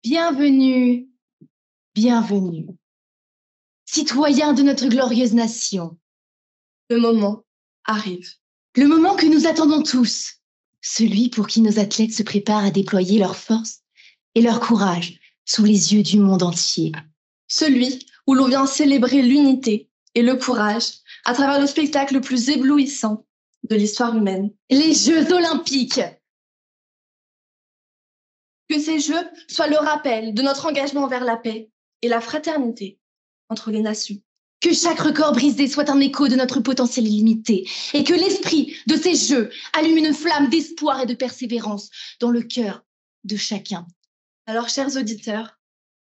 Bienvenue, bienvenue, citoyens de notre glorieuse nation. Le moment arrive. Le moment que nous attendons tous, celui pour qui nos athlètes se préparent à déployer leur force et leur courage sous les yeux du monde entier. Celui où l'on vient célébrer l'unité et le courage à travers le spectacle le plus éblouissant de l'histoire humaine. Les Jeux Olympiques. Que ces Jeux soient le rappel de notre engagement vers la paix et la fraternité entre les nations. Que chaque record brisé soit un écho de notre potentiel illimité et que l'esprit de ces Jeux allume une flamme d'espoir et de persévérance dans le cœur de chacun. Alors, chers auditeurs,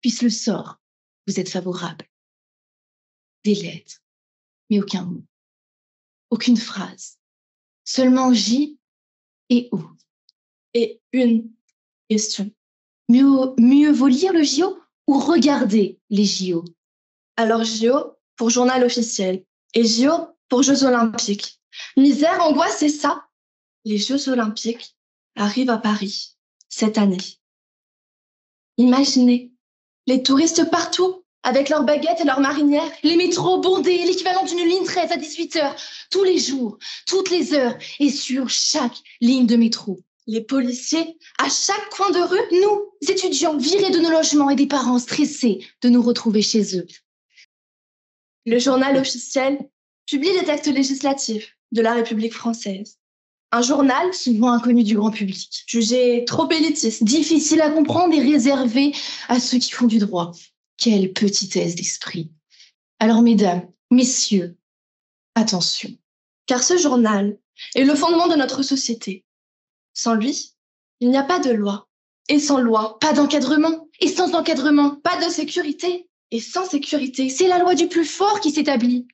puisse le sort vous être favorable. Des lettres, mais aucun mot, aucune phrase, seulement J et O. Et une question. Mieux vaut lire le JO ou regarder les JO? Alors JO pour journal officiel et JO pour Jeux Olympiques. Misère, angoisse, c'est ça. Les Jeux Olympiques arrivent à Paris cette année. Imaginez, les touristes partout, avec leurs baguettes et leurs marinières, les métros bondés, l'équivalent d'une ligne 13 à 18h, tous les jours, toutes les heures, et sur chaque ligne de métro. Les policiers à chaque coin de rue, nous, étudiants, virés de nos logements et des parents stressés de nous retrouver chez eux. Le journal officiel publie les textes législatifs de la République française. Un journal souvent inconnu du grand public, jugé trop élitiste, difficile à comprendre et réservé à ceux qui font du droit. Quelle petitesse d'esprit. Alors, mesdames, messieurs, attention. Car ce journal est le fondement de notre société. Sans lui, il n'y a pas de loi. Et sans loi, pas d'encadrement. Et sans encadrement, pas de sécurité. Et sans sécurité, c'est la loi du plus fort qui s'établit.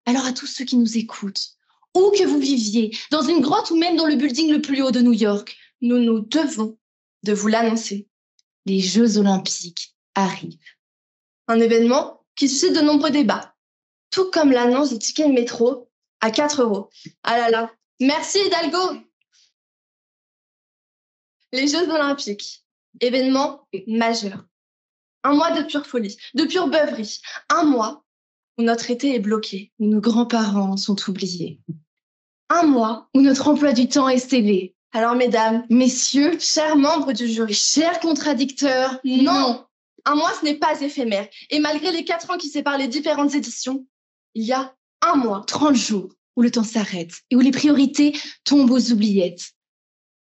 Alors à tous ceux qui nous écoutent, où que vous viviez, dans une grotte ou même dans le building le plus haut de New York, nous nous devons de vous l'annoncer. Les Jeux Olympiques arrivent. Un événement qui suscite de nombreux débats, tout comme l'annonce du ticket de métro à 4 €. Ah là là, merci Hidalgo. Les Jeux Olympiques, événement majeur. Un mois de pure folie, de pure beuverie. Un mois où notre été est bloqué, où nos grands-parents sont oubliés. Un mois où notre emploi du temps est scellé. Alors mesdames, messieurs, chers membres du jury, chers contradicteurs, non. Un mois, ce n'est pas éphémère. Et malgré les 4 ans qui séparent les différentes éditions, il y a un mois, 30 jours, où le temps s'arrête et où les priorités tombent aux oubliettes.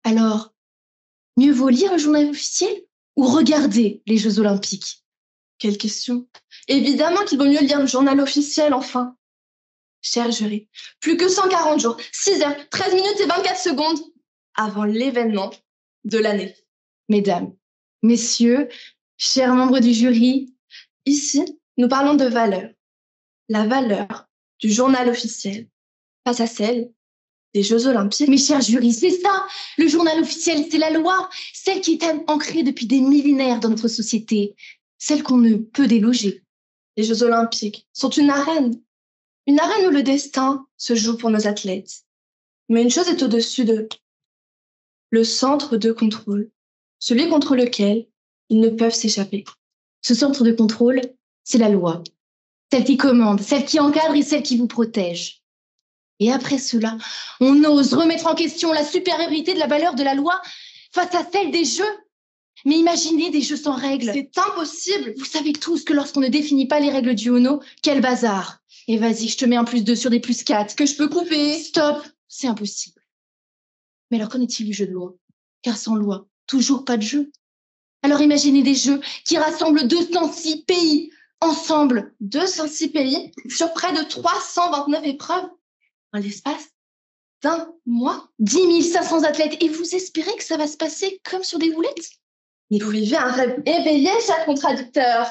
Alors, mieux vaut lire le journal officiel ou regarder les Jeux Olympiques? Quelle question. Évidemment qu'il vaut mieux lire le journal officiel, enfin. Cher jury, plus que 140 jours, 6 heures, 13 minutes et 24 secondes avant l'événement de l'année. Mesdames, messieurs, chers membres du jury, ici, nous parlons de valeur. La valeur du journal officiel face à celle des Jeux Olympiques. Mes chers jurys, c'est ça. Le journal officiel, c'est la loi, celle qui est ancrée depuis des millénaires dans notre société, celle qu'on ne peut déloger. Les Jeux Olympiques sont une arène où le destin se joue pour nos athlètes. Mais une chose est au-dessus d'eux, le centre de contrôle, celui contre lequel ils ne peuvent s'échapper. Ce centre de contrôle, c'est la loi, celle qui commande, celle qui encadre et celle qui vous protège. Et après cela, on ose remettre en question la supériorité de la valeur de la loi face à celle des jeux. Mais imaginez des jeux sans règles. C'est impossible. Vous savez tous que lorsqu'on ne définit pas les règles du Ono, quel bazar. Et vas-y, je te mets un +2 sur des +4. Que je peux couper. Stop, c'est impossible. Mais alors qu'en est-il du jeu de loi? Car sans loi, toujours pas de jeu. Alors imaginez des jeux qui rassemblent 206 pays ensemble. 206 pays sur près de 329 épreuves en l'espace d'un mois. 10 500 athlètes. Et vous espérez que ça va se passer comme sur des boulettes? Mais vous vivez un rêve éveillé, cher contradicteur.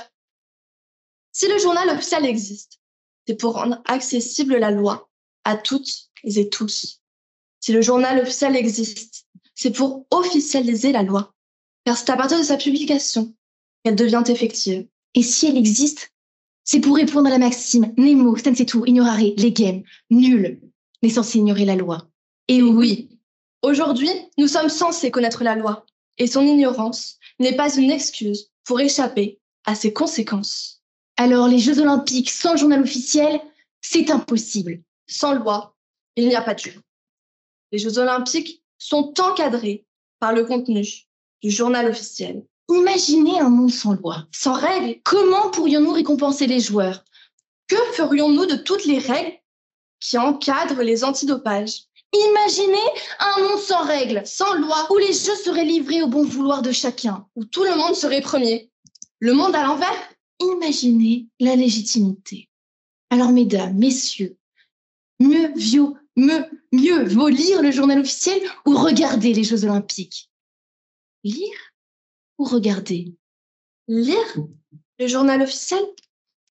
Si le journal officiel existe, c'est pour rendre accessible la loi à toutes et tous. Si le journal officiel existe, c'est pour officialiser la loi. Car c'est à partir de sa publication qu'elle devient effective. Et si elle existe, c'est pour répondre à la maxime Nemo, sensetu, ignorare, legem, nul n'est censé ignorer la loi. Et oui, aujourd'hui, nous sommes censés connaître la loi. Et son ignorance n'est pas une excuse pour échapper à ses conséquences. Alors, les Jeux Olympiques sans journal officiel, c'est impossible. Sans loi, il n'y a pas de jeu. Les Jeux Olympiques sont encadrés par le contenu du journal officiel. Imaginez un monde sans loi. Sans règles, Comment pourrions-nous récompenser les joueurs? que ferions-nous de toutes les règles qui encadrent les antidopages? Imaginez un monde sans règles, Sans loi, où les jeux seraient livrés au bon vouloir de chacun. où tout le monde serait premier. Le monde à l'envers? Imaginez la légitimité. Alors, mesdames, messieurs, mieux vaut lire le journal officiel ou regarder les Jeux Olympiques? Lire ou regarder? Lire le journal officiel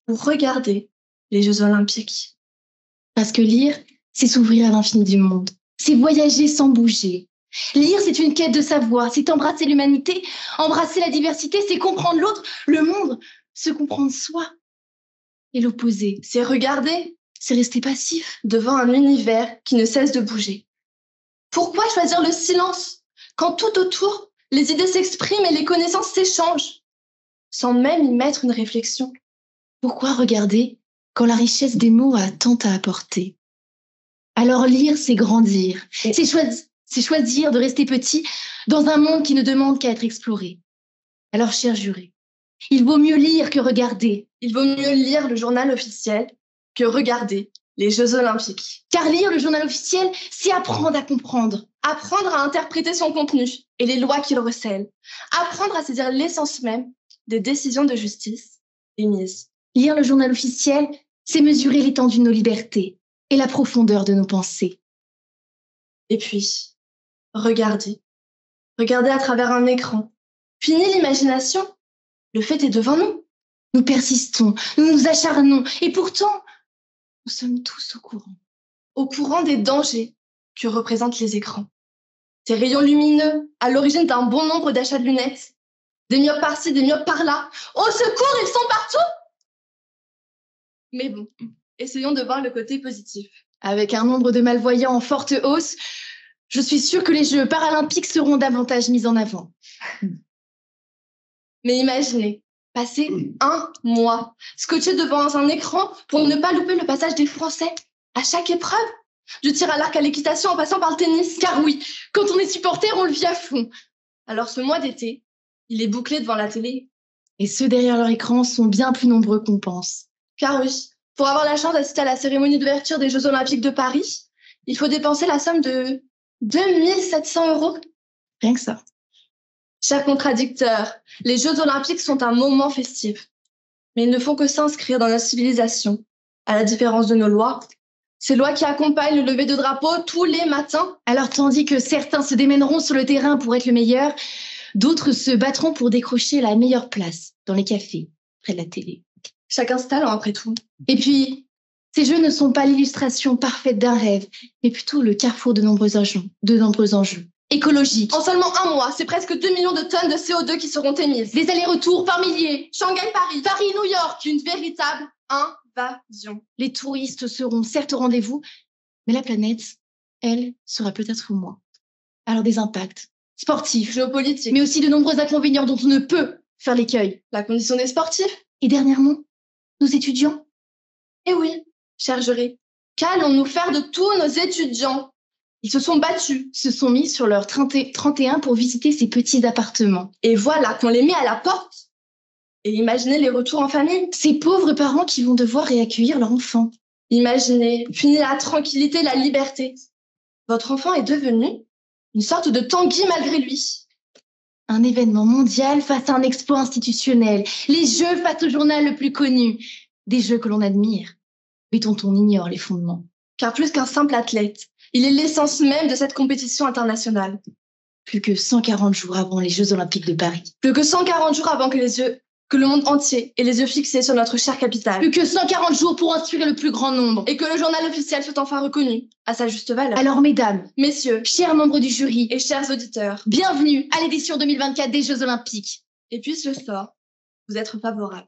ou regarder les Jeux Olympiques? Parce que lire, c'est s'ouvrir à l'infini du monde. C'est voyager sans bouger. Lire, c'est une quête de savoir, c'est embrasser l'humanité, embrasser la diversité, c'est comprendre l'autre, le monde, se comprendre soi. Et l'opposé, C'est regarder c'est rester passif. devant un univers qui ne cesse de bouger. Pourquoi choisir le silence quand tout autour, les idées s'expriment et les connaissances s'échangent, sans même y mettre une réflexion? Pourquoi regarder quand la richesse des mots a tant à apporter? Alors lire, c'est grandir. C'est choisir de rester petit dans un monde qui ne demande qu'à être exploré. Alors, chers jurés, il vaut mieux lire que regarder. Il vaut mieux lire le journal officiel que regarder les Jeux Olympiques. Car lire le journal officiel, c'est apprendre à comprendre. Apprendre à interpréter son contenu et les lois qu'il recèle. Apprendre à saisir l'essence même des décisions de justice émises. Lire le journal officiel, c'est mesurer l'étendue de nos libertés et la profondeur de nos pensées. Et puis, regarder. Regarder à travers un écran. Fini l'imagination. Le fait est devant nous. Nous persistons, nous nous acharnons, et pourtant, nous sommes tous au courant. Au courant des dangers que représentent les écrans. Ces rayons lumineux, à l'origine d'un bon nombre d'achats de lunettes. Des myopes par-ci, des myopes par-là. Au secours, ils sont partout! Mais bon, essayons de voir le côté positif. Avec un nombre de malvoyants en forte hausse, je suis sûre que les Jeux paralympiques seront davantage mis en avant. Mais imaginez, passer un mois scotché devant un écran pour ne pas louper le passage des Français à chaque épreuve, du tir à l'arc à l'équitation en passant par le tennis. Car oui, quand on est supporter, on le vit à fond. Alors ce mois d'été, il est bouclé devant la télé. Et ceux derrière leur écran sont bien plus nombreux qu'on pense. Car oui, pour avoir la chance d'assister à la cérémonie d'ouverture des Jeux Olympiques de Paris, il faut dépenser la somme de 2700 €. Rien que ça. Chers contradicteurs, les Jeux Olympiques sont un moment festif. Mais ils ne font que s'inscrire dans notre civilisation. À la différence de nos lois, ces lois qui accompagnent le lever de drapeau tous les matins. Alors, tandis que certains se démèneront sur le terrain pour être le meilleur, d'autres se battront pour décrocher la meilleure place dans les cafés, près de la télé. Chacun se talent après tout. Et puis, ces jeux ne sont pas l'illustration parfaite d'un rêve, mais plutôt le carrefour de nombreux enjeux. Écologiques, En seulement un mois, c'est presque 2 millions de tonnes de CO2 qui seront émises. des allers-retours par milliers, Shanghai-Paris, Paris-New York. une véritable invasion. Les touristes seront certes au rendez-vous, mais la planète, elle, sera peut-être moins. Alors des impacts sportifs, Géopolitique, mais aussi de nombreux inconvénients dont on ne peut faire l'écueil. la condition des sportifs. Et dernièrement, nos étudiants. Eh oui, chers jurés, qu'allons-nous faire de tous nos étudiants? Ils se sont battus. Se sont mis sur leur 31 pour visiter ces petits appartements. Et voilà qu'on les met à la porte. Et imaginez les retours en famille. Ces pauvres parents qui vont devoir réaccueillir leur enfant. Imaginez, fini la tranquillité, la liberté. Votre enfant est devenu une sorte de Tanguy malgré lui. Un événement mondial face à un exploit institutionnel. Les Jeux face au journal le plus connu. Des Jeux que l'on admire, mais dont on ignore les fondements. Car plus qu'un simple athlète, il est l'essence même de cette compétition internationale. Plus que 140 jours avant les Jeux Olympiques de Paris. Plus que 140 jours avant que le monde entier ait les yeux fixés sur notre chère capitale. Plus que 140 jours pour inspirer le plus grand nombre. Et que le journal officiel soit enfin reconnu à sa juste valeur. Alors, mesdames, Messieurs chers membres du jury, et chers auditeurs, bienvenue à l'édition 2024 des Jeux Olympiques. et puisse le sort vous être favorable.